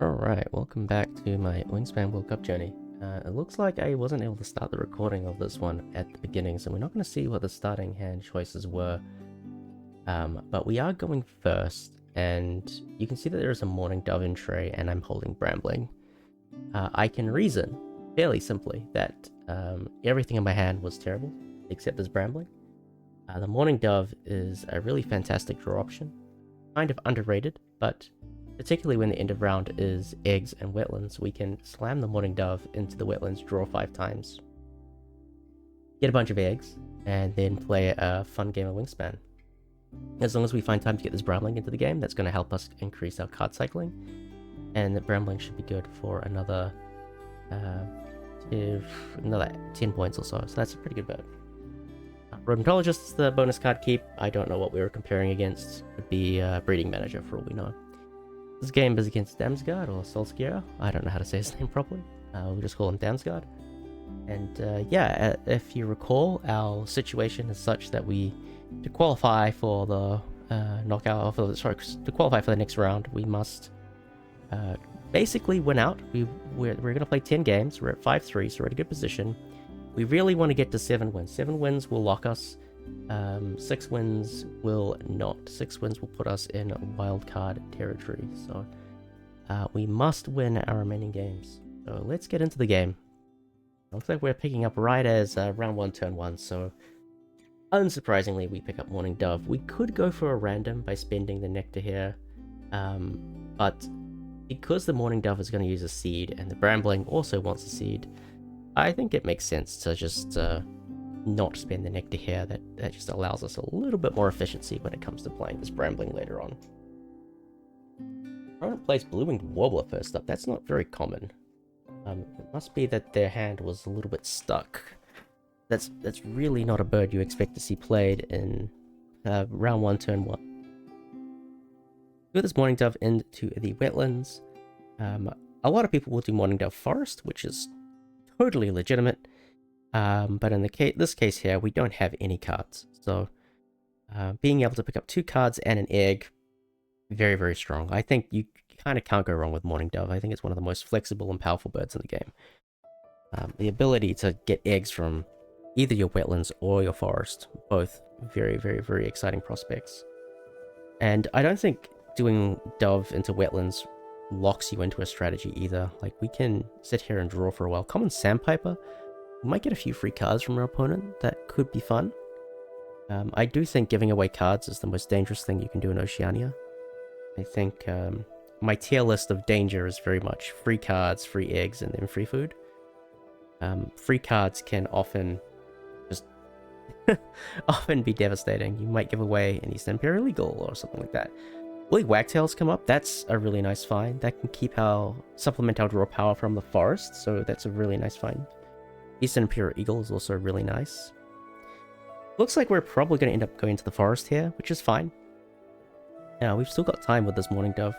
Alright, welcome back to my Wingspan World Cup journey. It looks like I wasn't able to start the recording of this one at the beginning, so we're not going to see what the starting hand choices were. But we are going first, and you can see that there is a Morning Dove in tray, and I'm holding Brambling. I can reason, fairly simply, that everything in my hand was terrible, except this Brambling. The Morning Dove is a really fantastic draw option, kind of underrated, but particularly when the end of round is eggs and wetlands, we can slam the Morning Dove into the wetlands, draw 5 times, get a bunch of eggs, and then play a fun game of Wingspan. As long as we find time to get this Brambling into the game, that's going to help us increase our card cycling, and the Brambling should be good for another 10 points or so, so that's a pretty good bird. Rodentologist is the bonus card keep. I don't know what we were comparing against. Could be Breeding Manager for all we know. This game is against Damsgaard or Solskjaer. I don't know how to say his name properly. We'll just call him Damsgaard. And yeah, if you recall, our situation is such that to qualify for the to qualify for the next round, we must basically win out. We're going to play 10 games. We're at 5-3, so we're in a good position. We really want to get to 7 wins. 7 wins will lock us. 6 wins will not. 6 wins will put us in wildcard territory. So we must win our remaining games. So let's get into the game. Looks like we're picking up right as round 1, turn 1. So unsurprisingly, we pick up Morning Dove. We could go for a random by spending the nectar here. But because the Morning Dove is going to use a seed and the Brambling also wants a seed, I think it makes sense to just not spend the nectar here. That just allows us a little bit more efficiency when it comes to playing this Brambling later on. Opponent plays Blue-winged Warbler first up. That's not very common. It must be that their hand was a little bit stuck. That's really not a bird you expect to see played in round 1, turn 1. With this Morning Dove into the wetlands, a lot of people will do Morning Dove Forest, which is totally legitimate. But in this case here, we don't have any cards. So being able to pick up 2 cards and an egg, very, very strong. I think you kind of can't go wrong with Morning Dove. I think it's one of the most flexible and powerful birds in the game. The ability to get eggs from either your wetlands or your forest, both very, very, very exciting prospects. And I don't think doing Dove into wetlands locks you into a strategy either. Like, we can sit here and draw for a while. Common Sandpiper, we might get a few free cards from our opponent. That could be fun. I do think giving away cards is the most dangerous thing you can do in Oceania. I think my tier list of danger is very much free cards, free eggs, and then free food. Free cards can often just often be devastating. You might give away an Eastern Imperial Eagle or something like that. Woolly Wagtails come up. That's a really nice find. That can supplement our draw power from the forest, so that's a really nice find. Eastern Imperial Eagle is also really nice. Looks like we're probably going to end up going to the forest here, which is fine. Yeah, we've still got time with this Morning Dove.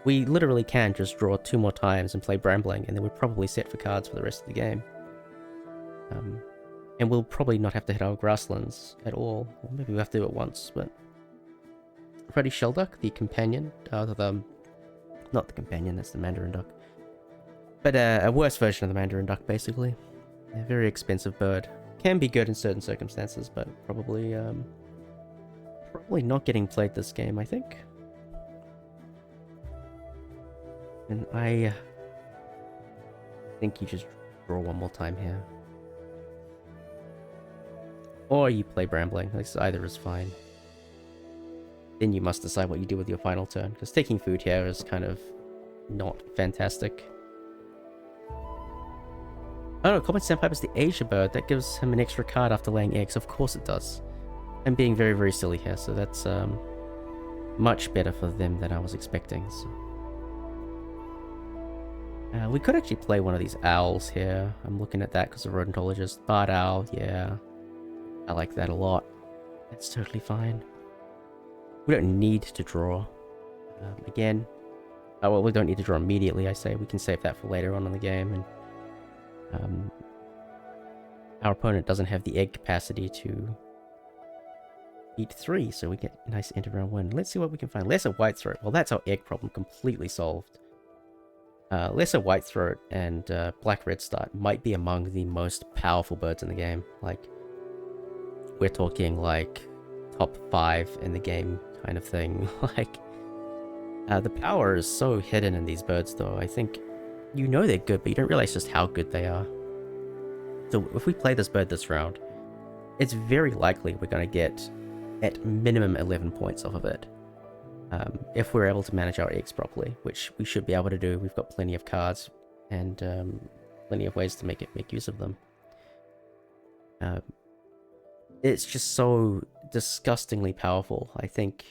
We literally can just draw 2 more times and play Brambling, and then we're probably set for cards for the rest of the game. And we'll probably not have to hit our grasslands at all. Or maybe we'll have to do it once, but... Freddy Shelduck, the companion, not the companion, that's the Mandarin Duck. But a worse version of the Mandarin Duck, basically. A very expensive bird. Can be good in certain circumstances, but probably not getting played this game, I think. And I think you just draw 1 more time here. Or you play Brambling, either is fine. Then you must decide what you do with your final turn, because taking food here is kind of not fantastic. Oh no, Common Sandpiper is the Asia bird. That gives him an extra card after laying eggs. Of course it does. I'm being very, very silly here, so that's much better for them than I was expecting. So. We could actually play one of these owls here. I'm looking at that because of Rodentologist. Bard Owl, yeah. I like that a lot. That's totally fine. We don't need to draw. Again, well, we don't need to draw immediately, I say. We can save that for later on in the game. And our opponent doesn't have the egg capacity to eat 3, so we get a nice end of round 1. Let's see what we can find. Lesser white throat. Well, that's our egg problem completely solved. Lesser Whitethroat and Black Redstart might be among the most powerful birds in the game. Like, we're talking like top 5 in the game kind of thing. Like, the power is so hidden in these birds, though. I think you know they're good, but you don't realize just how good they are. So if we play this bird this round, it's very likely we're going to get at minimum 11 points off of it. If we're able to manage our eggs properly, which we should be able to do. We've got plenty of cards and plenty of ways to make use of them. It's just so disgustingly powerful. I think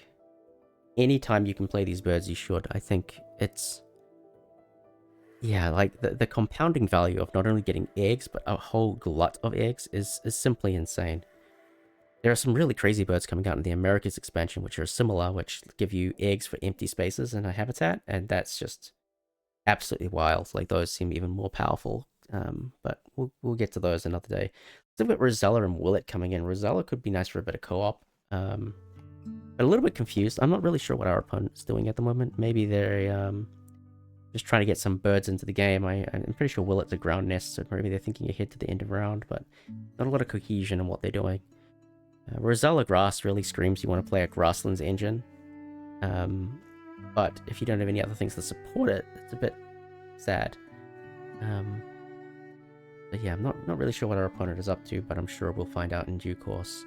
anytime you can play these birds, you should. I think it's... yeah, like the compounding value of not only getting eggs, but a whole glut of eggs is simply insane. There are some really crazy birds coming out in the Americas expansion, which are similar, which give you eggs for empty spaces in a habitat, and that's just absolutely wild. Like, those seem even more powerful, but we'll get to those another day. Still got Rosella and Willet coming in. Rosella could be nice for a bit of co-op. But a little bit confused. I'm not really sure what our opponent's doing at the moment. Maybe they're just trying to get some birds into the game. I'm pretty sure Willet's a ground nest, so maybe they're thinking ahead to the end of round, but not a lot of cohesion in what they're doing. Rosella Grass really screams you want to play a Grasslands engine. But if you don't have any other things to support it, it's a bit sad. But yeah, I'm not really sure what our opponent is up to, but I'm sure we'll find out in due course.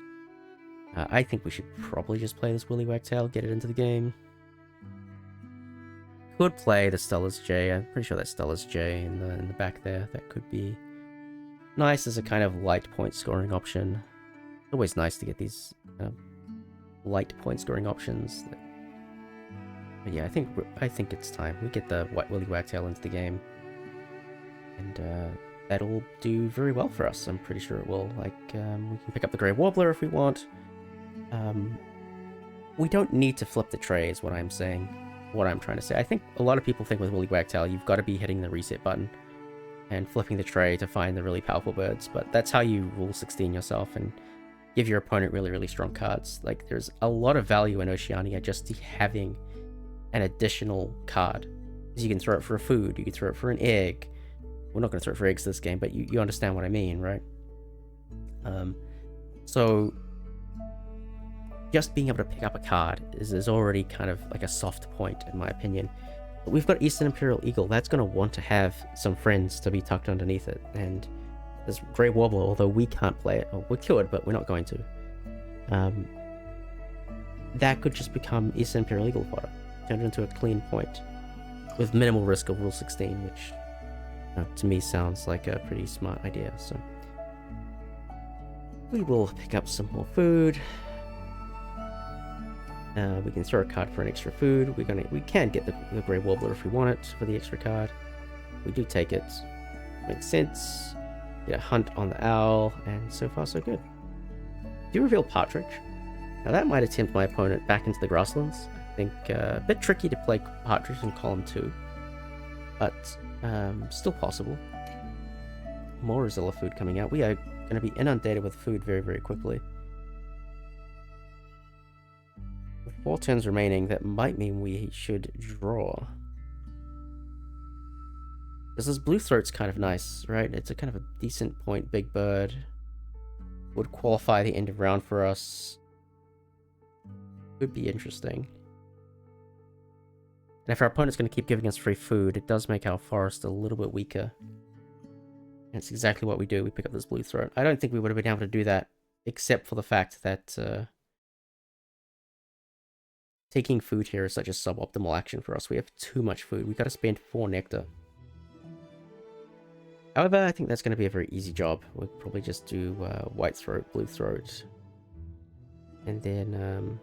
I think we should probably just play this Willy Wagtail, get it into the game. Could play the Stella's J. I'm pretty sure that's Stella's J in the back there. That could be nice as a kind of light point scoring option. It's always nice to get these light point scoring options. But yeah, I think it's time. We get the Willy Wagtail into the game. And that'll do very well for us. I'm pretty sure it will. Like, we can pick up the Grey Warbler if we want. We don't need to flip the tray is what I'm saying. What I'm trying to say. I think a lot of people think with Willy Wagtail, you've got to be hitting the reset button and flipping the tray to find the really powerful birds. But that's how you rule 16 yourself and give your opponent really, really strong cards. Like, there's a lot of value in Oceania just having an additional card. Because you can throw it for a food, you can throw it for an egg. We're not going to throw it for eggs this game, but you understand what I mean, right? So just being able to pick up a card is already kind of like a soft point, in my opinion. But we've got Eastern Imperial Eagle. That's going to want to have some friends to be tucked underneath it. And there's Grey Warbler, although we can't play it. Or we could, but we're not going to. That could just become Eastern Imperial Eagle fodder. Turn it into a clean point with minimal risk of Rule 16, which to me sounds like a pretty smart idea. So we will pick up some more food. We can throw a card for an extra food. We can get the Grey Warbler if we want it for the extra card. We do take it. Makes sense. Get a hunt on the owl, and so far so good. Do reveal Partridge. Now that might tempt my opponent back into the grasslands. I think a bit tricky to play Partridge in column 2, but still possible. More Rosella food coming out. We are going to be inundated with food very, very quickly. With 4 turns remaining, that might mean we should draw. Because this Blue Throat's kind of nice, right? It's a kind of a decent point, big bird. Would qualify the end of round for us. Could be interesting. And if our opponent's going to keep giving us free food, it does make our forest a little bit weaker. And it's exactly what we do. We pick up this Blue Throat. I don't think we would have been able to do that, except for the fact that taking food here is such a suboptimal action for us. We have too much food. We've got to spend 4 nectar. However, I think that's going to be a very easy job. We'll probably just do White Throat, Blue Throat. And then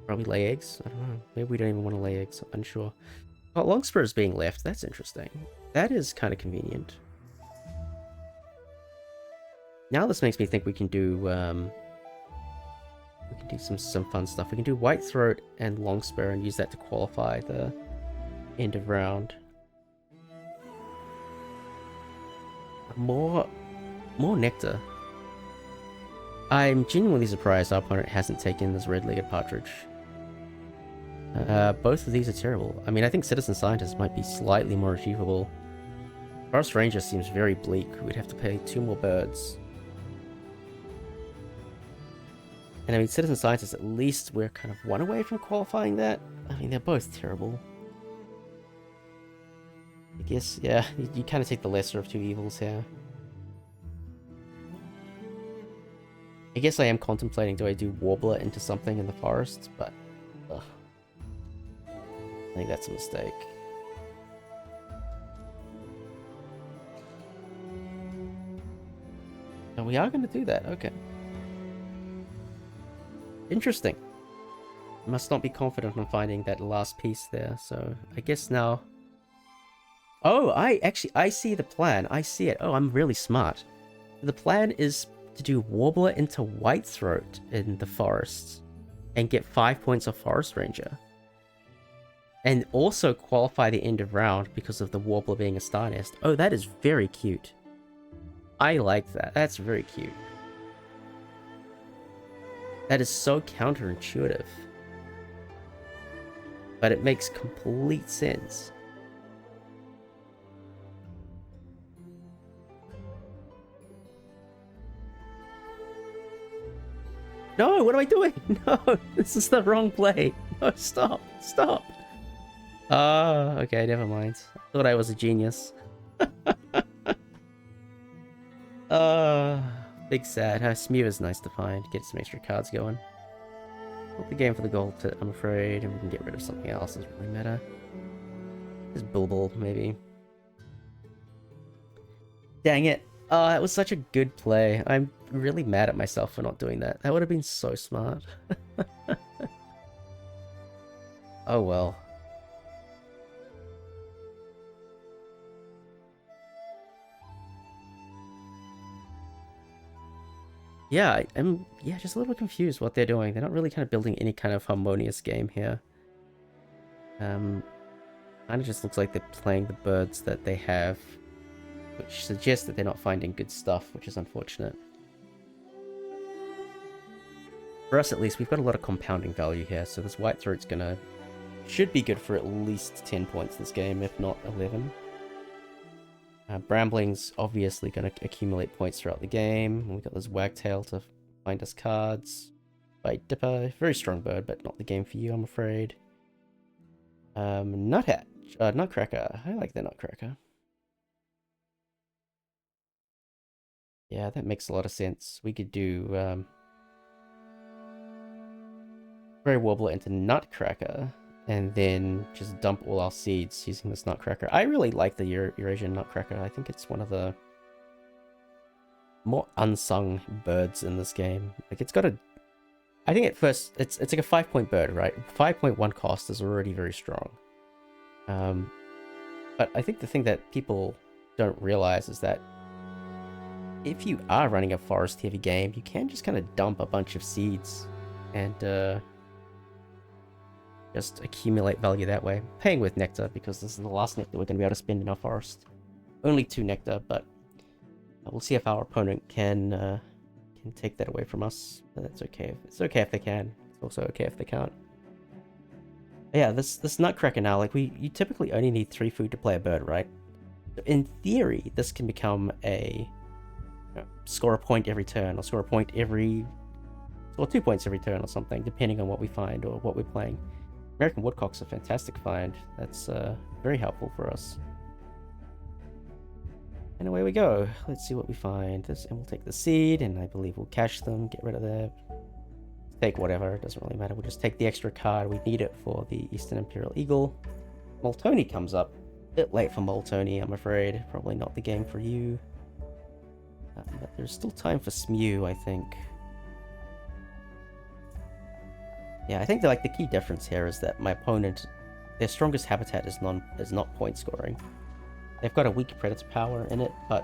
probably lay eggs. I don't know. Maybe we don't even want to lay eggs. I'm unsure. Oh, Longspur is being left. That's interesting. That is kind of convenient. Now this makes me think we can do some fun stuff. We can do White Throat and Longspur and use that to qualify the end of round. More nectar. I'm genuinely surprised our opponent hasn't taken this red-legged partridge. Both of these are terrible. I mean, I think Citizen Scientist might be slightly more achievable. Forest Ranger seems very bleak. We'd have to pay 2 more birds. And I mean, Citizen Scientist, at least we're kind of 1 away from qualifying that. I mean, they're both terrible. I guess, yeah, you kind of take the lesser of 2 evils here. I guess I am contemplating, do I do Warbler into something in the forest? But, ugh. I think that's a mistake. And we are going to do that, okay. Interesting. I must not be confident on finding that last piece there, so I guess now... Oh, I see the plan. I see it. Oh, I'm really smart. The plan is to do Warbler into Whitethroat in the forests and get 5 points of Forest Ranger. And also qualify the end of round because of the Warbler being a star nest. Oh, that is very cute. I like that. That's very cute. That is so counterintuitive. But it makes complete sense. No, what am I doing? No, this is the wrong play. No, stop, stop. Okay, never mind. I thought I was a genius. Big sad. Smew is nice to find. Get some extra cards going. Not the game for the gold, I'm afraid, and we can get rid of something else. Doesn't really matter. Just Bulbul, maybe. Dang it. Oh, that was such a good play. I'm really mad at myself for not doing that. That would have been so smart. Oh well. Yeah, I'm just a little bit confused what they're doing. They're not really kind of building any kind of harmonious game here. Kind of just looks like they're playing the birds that they have, which suggests that they're not finding good stuff, which is unfortunate. For us, at least, we've got a lot of compounding value here, so this Whitethroat's should be good for at least 10 points this game, if not 11. Brambling's obviously going to accumulate points throughout the game. We've got this Wagtail to find us cards. Bite Dipper, very strong bird, but not the game for you, I'm afraid. Nuthatch, Nutcracker. I like the Nutcracker. Yeah, that makes a lot of sense. We could do Gray Warbler into Nutcracker, and then just dump all our seeds using this Nutcracker. I really like the Eurasian Nutcracker. I think it's one of the more unsung birds in this game. Like, it's got a... I think at first, it's like a 5-point bird, right? 5.1 cost is already very strong. But I think the thing that people don't realize is that if you are running a forest-heavy game, you can just kind of dump a bunch of seeds and just accumulate value that way. Paying with nectar, because this is the last nectar we're going to be able to spend in our forest. Only 2 nectar, but we'll see if our opponent can take that away from us. That's okay. It's okay if they can. It's also okay if they can't. But yeah, this Nutcracker now, like, you typically only need 3 food to play a bird, right? So in theory, this can become a score a point every turn, or score 2 points every turn or something, depending on what we find or what we're playing. American Woodcock's a fantastic find. That's very helpful for us. And away we go. Let's see what we find. This, and we'll take the seed, and I believe we'll cache them, get rid of that. Take whatever, it doesn't really matter. We'll just take the extra card. We need it for the Eastern Imperial Eagle. Moltoni comes up. A bit late for Moltoni, I'm afraid. Probably not the game for you. But there's still time for Smew, I think. Yeah, I think that, like, the key difference here is that my opponent, their strongest habitat is not point scoring. They've got a weak predator power in it, but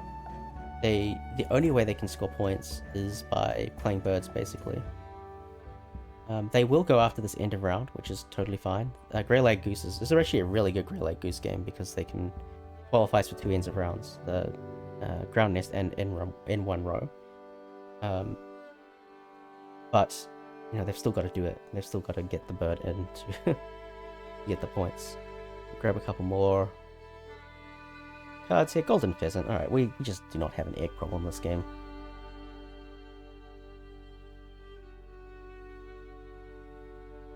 the only way they can score points is by playing birds, basically. They will go after this end of round, which is totally fine. Grey-Lag Gooses, this is actually a really good Grey-Lag Goose game because they can qualify for 2 ends of rounds, the ground nest and in one row. But you know, they've still got to do it. They've still got to get the bird in get the points. Grab a couple more cards here. Golden Pheasant. Alright, we just do not have an egg problem this game.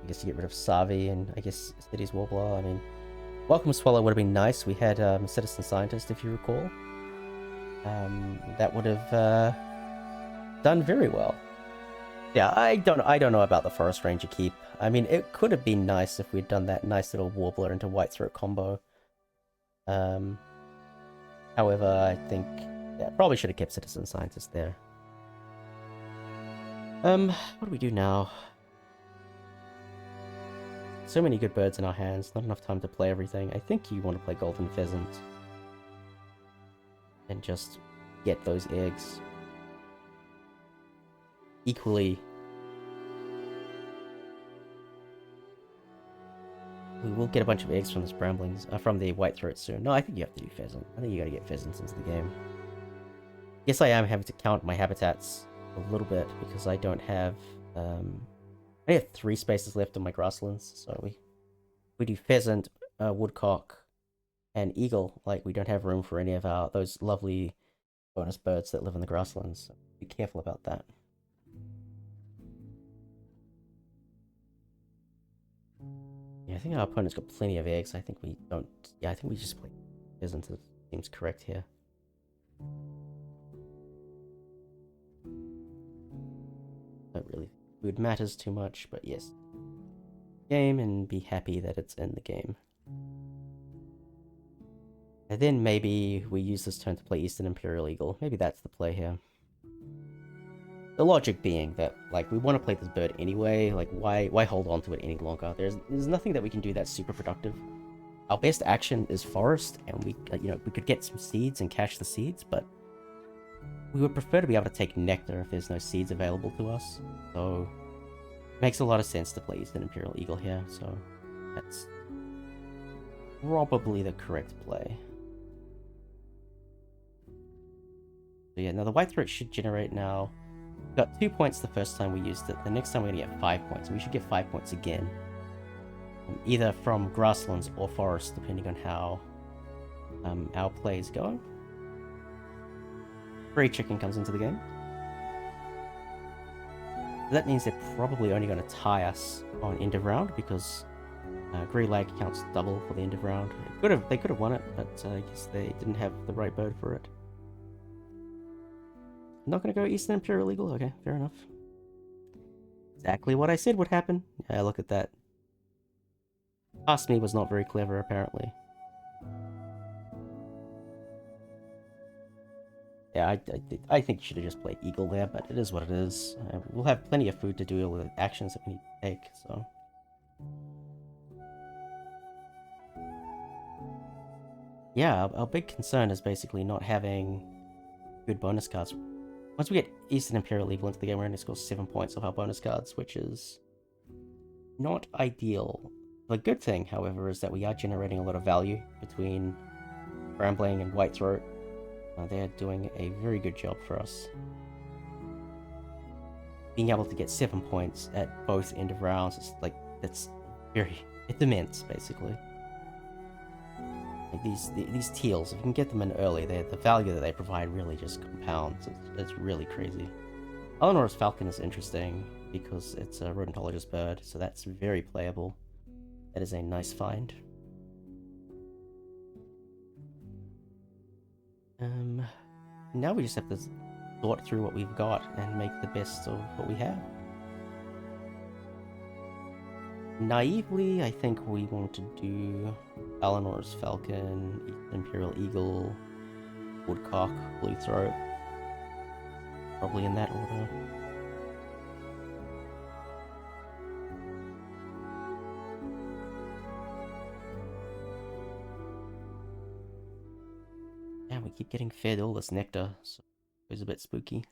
I guess you get rid of Savi and I guess City's Warbler. I mean, Welcome Swallow would have been nice. We had Citizen Scientist, if you recall. That would have done very well. Yeah, I don't know about the Forest Ranger keep. I mean, it could have been nice if we'd done that nice little Warbler into White Throat combo. However, I think probably should have kept Citizen Scientist there. What do we do now? So many good birds in our hands, not enough time to play everything. I think you want to play Golden Pheasant. And just get those eggs. Equally. We will get a bunch of eggs from the Bramblings, from the White Throat soon. No, I think you have to do Pheasant. I think you gotta get Pheasants into the game. Yes, I am having to count my habitats a little bit, because I don't have, I have 3 spaces left on my grasslands, so we do Pheasant, Woodcock, and Eagle. Like, we don't have room for any of those lovely bonus birds that live in the grasslands, so be careful about that. Yeah, I think our opponent's got plenty of eggs. I think we don't... Yeah, I think we just play Pheasant. It seems correct here. Don't really... Food matters too much, but yes. Game, and be happy that it's in the game. And then maybe we use this turn to play Eastern Imperial Eagle. Maybe that's the play here. The logic being that, like, we want to play this bird anyway. Like, why hold on to it any longer? There's nothing that we can do that's super productive. Our best action is Forest, and we could get some seeds and cache the seeds, but we would prefer to be able to take Nectar if there's no seeds available to us. So, it makes a lot of sense to play Eastern Imperial Eagle here, so that's probably the correct play. So yeah, now the White Throat should generate now. We got 2 points the first time we used it. The next time we're going to get 5 points. And we should get 5 points again. Either from Grasslands or Forest, depending on how our play is going. Free Chicken comes into the game. That means they're probably only going to tie us on end of round, because Grey Lag counts double for the end of round. They could have won it, but I guess they didn't have the right bird for it. Not going to go Eastern Imperial Eagle? Okay, fair enough. Exactly what I said would happen. Yeah, look at that. Past me was not very clever, apparently. Yeah, I think you should have just played Eagle there, but it is what it is. We'll have plenty of food to do all the actions that we need to take, so... Yeah, our big concern is basically not having good bonus cards. Once we get Eastern Imperial Eagle into the game, we're going to score 7 points off our bonus cards, which is not ideal. The good thing, however, is that we are generating a lot of value between Brambling and White Throat. They are doing a very good job for us. Being able to get 7 points at both end of rounds is like, it's immense, basically. Like these Teals, if you can get them in early, the value that they provide really just compounds. It's really crazy. Eleanor's Falcon is interesting because it's a rodentologist bird, so that's very playable. That is a nice find. Now we just have to sort through what we've got and make the best of what we have. Naively, I think we want to do Eleanor's Falcon, Imperial Eagle, Woodcock, Blue Throat. Probably in that order. Yeah, we keep getting fed all this nectar, so it's a bit spooky.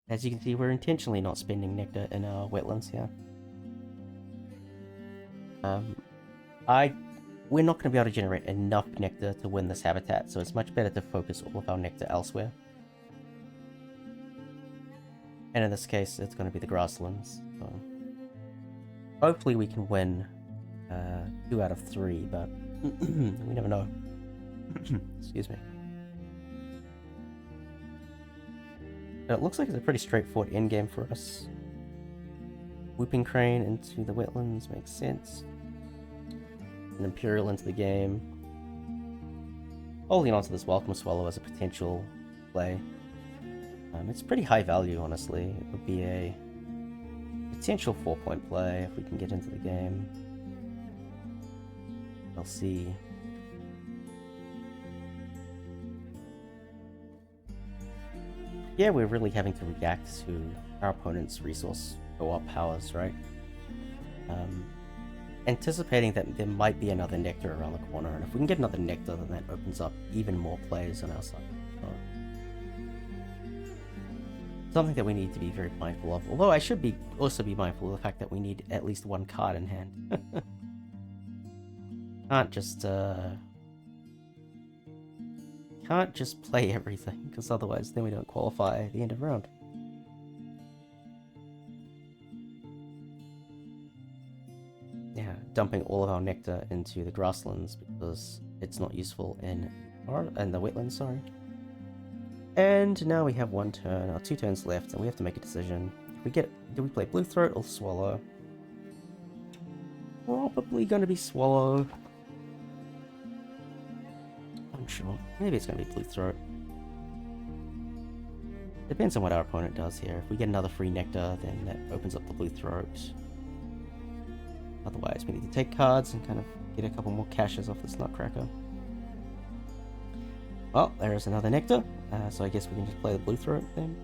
As you can see, we're intentionally not spending nectar in our wetlands here. We're not going to be able to generate enough nectar to win this habitat, so it's much better to focus all of our nectar elsewhere. And in this case, it's going to be the grasslands. So. Hopefully we can win 2 out of 3, but we never know. Excuse me. It looks like it's a pretty straightforward endgame for us. Whooping Crane into the wetlands makes sense. An Imperial into the game. Holding on to this Welcome Swallow as a potential play. It's pretty high value, honestly. It would be a potential 4-point play if we can get into the game. We'll see. Yeah, we're really having to react to our opponent's resource co-op powers, right? Anticipating that there might be another Nectar around the corner, and if we can get another Nectar, then that opens up even more plays on our side. So, something that we need to be very mindful of. Although I should also be mindful of the fact that we need at least 1 card in hand. Can't just play everything, because otherwise then we don't qualify at the end of round. Yeah, dumping all of our nectar into the grasslands because it's not useful in the wetlands, sorry. And now we have 1 turn, or 2 turns left, and we have to make a decision. Do we play Blue Throat or Swallow? Probably gonna be Swallow. I'm sure. Maybe it's gonna be Blue Throat. Depends on what our opponent does here. If we get another free nectar, then that opens up the Blue Throat. Otherwise, we need to take cards and kind of get a couple more caches off this Nutcracker. Well, there is another nectar, so I guess we can just play the Blue Throat then.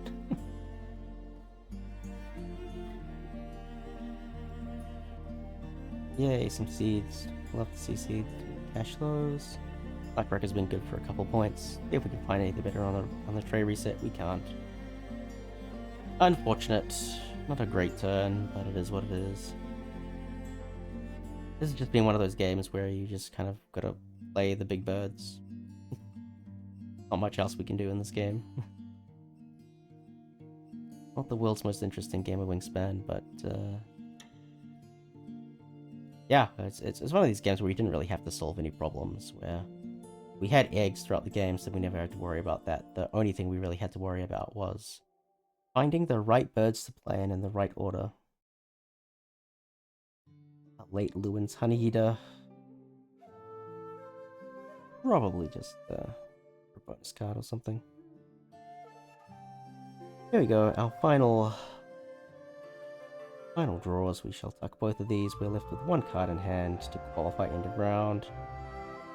Yay, some seeds. Love to see seeds. Cache those. Nutcracker's been good for a couple points. If we can find anything better on the tray reset, we can't. Unfortunate. Not a great turn, but it is what it is. This has just been one of those games where you just kind of gotta play the big birds. Not much else we can do in this game. Not the world's most interesting game of Wingspan, but yeah, it's one of these games where we didn't really have to solve any problems, where we had eggs throughout the game, so we never had to worry about that. The only thing we really had to worry about was finding the right birds to play in the right order. A late Lewin's Honey Eater. Probably just a bonus card or something. There we go, our final draws. We shall tuck both of these. We're left with 1 card in hand to qualify end of round.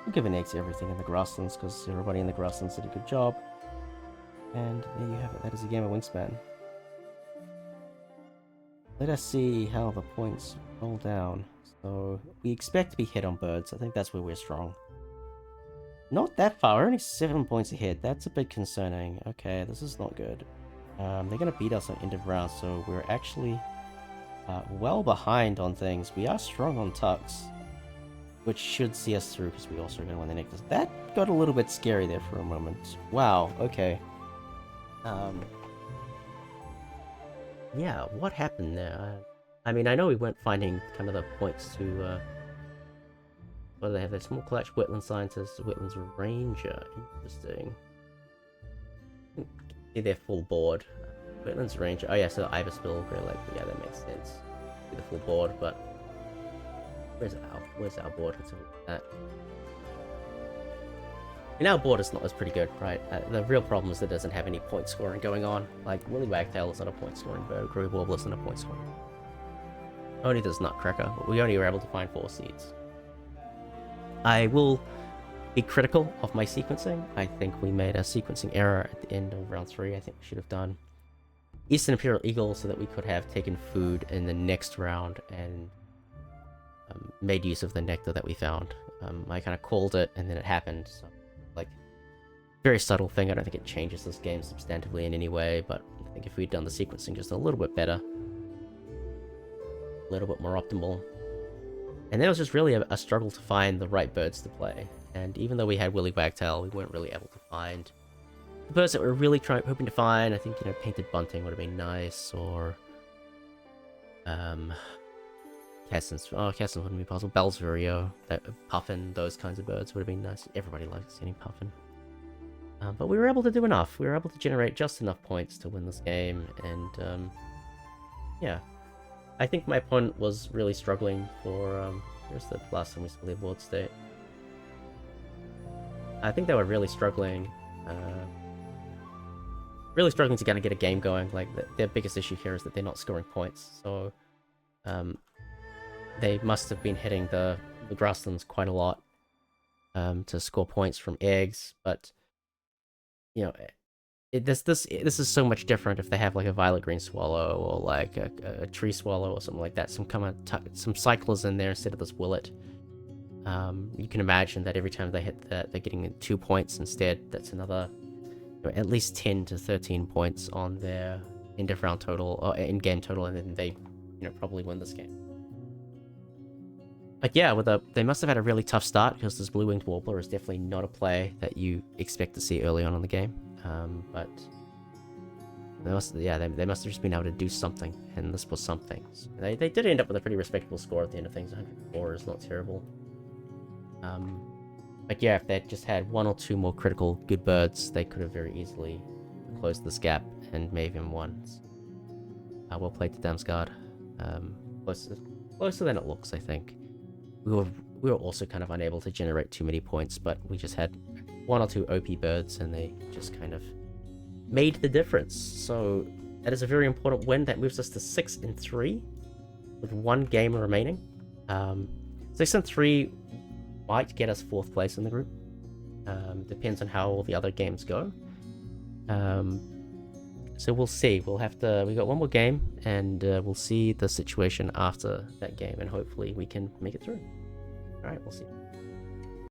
We'll give an egg to everything in the grasslands because everybody in the grasslands did a good job. And there you have it. That is a game of Wingspan. Let us see how the points roll down. So we expect to be hit on birds. I think that's where we're strong. Not that far. We're only 7 points ahead. That's a bit concerning. Okay, this is not good. They're going to beat us on end of round, so we're actually well behind on things. We are strong on tucks, which should see us through because we also are going to win the nectars. That got a little bit scary there for a moment. Wow, okay. Yeah, what happened there? I mean, I know we weren't finding kind of the points to, what do they have? Their small collection, wetland scientist, wetlands ranger. Interesting. See their full board. Wetlands ranger. Oh yeah, so Iverspill, Great Lake. Yeah, that makes sense. See the full board, but where's our board? Let's look at that. I mean, our board is pretty good, right? The real problem is that it doesn't have any point scoring going on. Like, Willy Wagtail is not a point scoring bird, Groovy Warbler is not a point scoring. Only does Nutcracker, but we only were able to find 4 seeds. I will be critical of my sequencing. I think we made a sequencing error at the end of round 3. I think we should have done Eastern Imperial Eagle so that we could have taken food in the next round and made use of the nectar that we found. I kind of called it and then it happened. So, like, very subtle thing. I don't think it changes this game substantively in any way, but I think if we'd done the sequencing just a little bit better, a little bit more optimal. And then it was just really a struggle to find the right birds to play. And even though we had Willy Wagtail, we weren't really able to find the birds that we were really hoping to find. I think, Painted Bunting would have been nice, or Cassins. Oh, Cassins wouldn't be possible. Bellsvirio, that Puffin, those kinds of birds would have been nice. Everybody likes seeing Puffin. But we were able to do enough. We were able to generate just enough points to win this game, and yeah. I think my opponent was really struggling for, here's the last time we saw the award state. I think they were really struggling to kind of get a game going. Like, their biggest issue here is that they're not scoring points, so they must have been hitting the grasslands quite a lot to score points from eggs, but you know, this is so much different if they have like a violet green swallow or like a tree swallow or something like that. Some cyclers in there instead of this willet. You can imagine that every time they hit that, they're getting 2 points instead. That's another, at least 10 to 13 points on their end of round total or in game total, and then they, probably win this game. But yeah, they must have had a really tough start, because this blue-winged warbler is definitely not a play that you expect to see early on in the game. But they must have just been able to do something, and this was something. So they did end up with a pretty respectable score at the end of things. 104 is not terrible. But yeah, if they'd just had 1 or 2 more critical good birds, they could have very easily closed this gap and may have even won. Well played to Damsgaard. Closer than it looks, I think. We were also kind of unable to generate too many points, but we just had 1 or 2 OP birds, and they just kind of made the difference. So that is a very important win. That moves us to 6-3 with 1 game remaining. 6-3 might get us 4th place in the group. Depends on how all the other games go. So we'll see. We got 1 more game, and we'll see the situation after that game, and hopefully we can make it through. Alright, we'll see.